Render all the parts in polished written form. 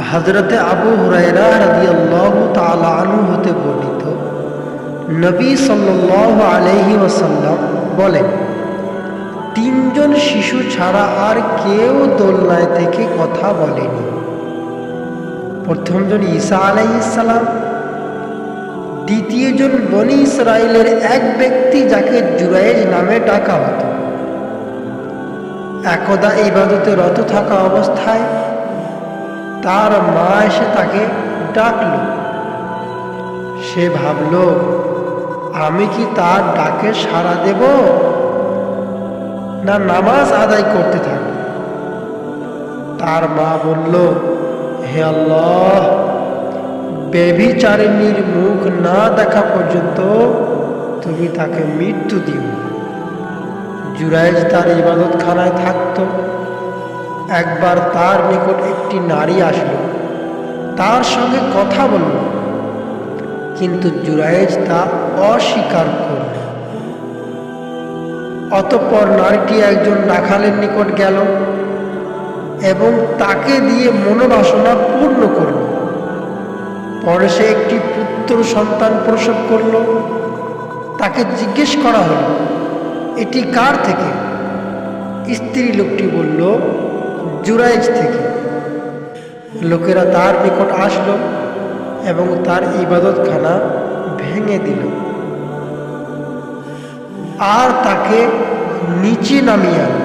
হযরতে আবু হুরায়রা রাদিয়াল্লাহু তাআলা আনহু হতে বর্ণিত, নবী সাল্লাল্লাহু আলাইহি ওয়াসাল্লাম বলেন, তিনজন শিশু ছাড়া আর কেউ দোলনায় থেকে কথা বলেনি। প্রথমজন ঈসা আলাইহিস সালাম, দ্বিতীয়জন বনি ইসরাইলের এক ব্যক্তি যাকে জুরাইজ নামে ডাকা হতো। একদা ইবাদতে রত থাকা অবস্থায় তার মা এসে তাকে ডাকল। সে ভাবল, আমি কি তার ডাকে সাড়া দেব না নামাজ আদায় করতে থাকব? তার মা বলল, হে আল্লাহ, ব্যভিচারিণীর মুখ না দেখা পর্যন্ত তুমি তাকে মৃত্যু দিও। জুরাইজ তার ইবাদতখানায় থাকত। একবার তার নিকট একটি নারী আসলো, তার সঙ্গে কথা বলল, কিন্তু জুরাইজ তা অস্বীকার করল। অতঃপর নারীটি একজন রাখালের নিকট গেল এবং তাকে দিয়ে মনোবাসনা পূর্ণ করল। পরে সে একটি পুত্র সন্তান প্রসব করল। তাকে জিজ্ঞেস করা হলো, এটি কার থেকে? স্ত্রী লোকটি বলল, জুরাইজ থেকে। লোকেরা তার নিকট আসলো এবং তার ইবাদতখানা ভেঙে দিল আর তাকে নিচে নামিয়ে আনল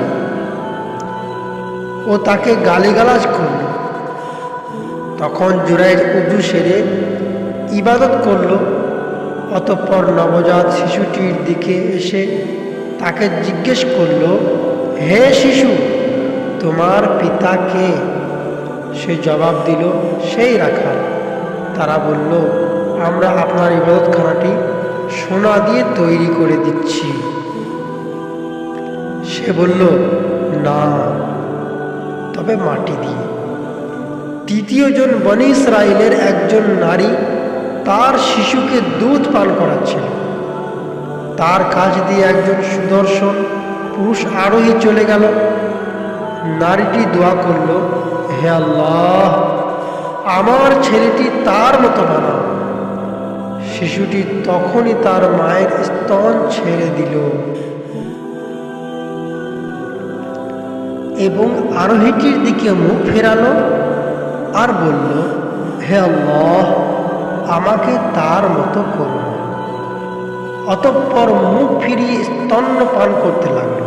ও তাকে গালিগালাজ করল। তখন জুরাইজ উযু সেরে ইবাদত করল। অতঃপর নবজাত শিশুটির দিকে এসে তাকে জিজ্ঞেস করল, হে শিশু, তোমার পিতা কে? সে জবাব দিল, সেই রাখাল। তারা বলল, আমরা আপনার ইবাদতখানাটি সোনা দিয়ে তৈরি করে দিচ্ছি। সে বলল, না, তবে মাটি দিয়ে। তৃতীয়জন বনি ইসরাইলের একজন নারী তার শিশুকে দুধ পান করাচ্ছিল। তার কাছ দিয়ে একজন সুদর্শন পুরুষ আরোহী চলে গেল। নারীটি দোয়া করল, হে আল্লাহ, আমার ছেলেটি তার মতো বানাও। শিশুটি তখনই তার মায়ের স্তন ছেড়ে দিল এবং আরোহীটির দিকে মুখ ফেরালো আর বলল, হে আল্লাহ, আমাকে তার মতো করুন। অতঃপর মুখ ফিরিয়ে স্তন্যপান করতে লাগল।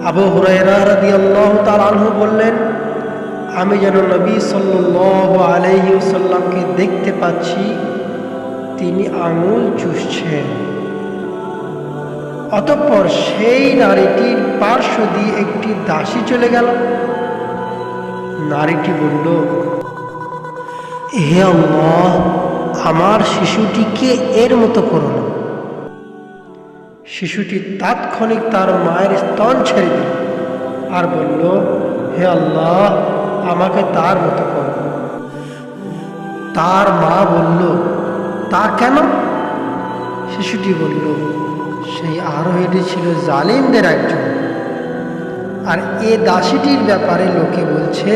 আবু হুরায়রা রাদিয়াল্লাহু তাআলা আনহু বললেন, আমি যেন নবী সাল্লাল্লাহু আলাইহি ওয়াসাল্লামকে দেখতে পাচ্ছি, তিনি আঙুল চুষছেন। অতঃপর সেই নারীটির পার্শ্ব দিয়ে একটি দাসী চলে গেল। নারীটি বলল, হে আল্লাহ, আমার শিশুটিকে এর মতো করো না। শিশুটি তাৎক্ষণিক তার মায়ের স্তন ছেড়ে দিল আর বলল, হে আল্লাহ, আমাকে তার মতো করো। তার মা বলল, তা কেন? শিশুটি বলল, সেই আরোহীটি ছিল জালিমদের একজন, আর এ দাসীটির ব্যাপারে লোকে বলছে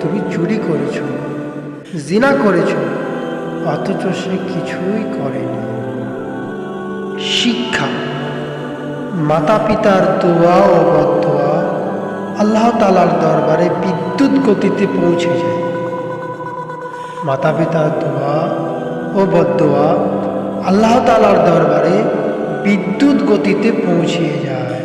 তুমি চুরি করেছ, জিনা করেছ, অথচ সে কিছুই করেনি। শিক্ষা: মাতা পিতার দোয়া ও বদদোয়া আল্লাহ তাআলার দরবারে বিদ্যুৎ গতিতে পৌঁছে যায়। মাতা পিতার দোয়া ও বদদোয়া আল্লাহ তাআলার দরবারে বিদ্যুৎ গতিতে পৌঁছে যায়।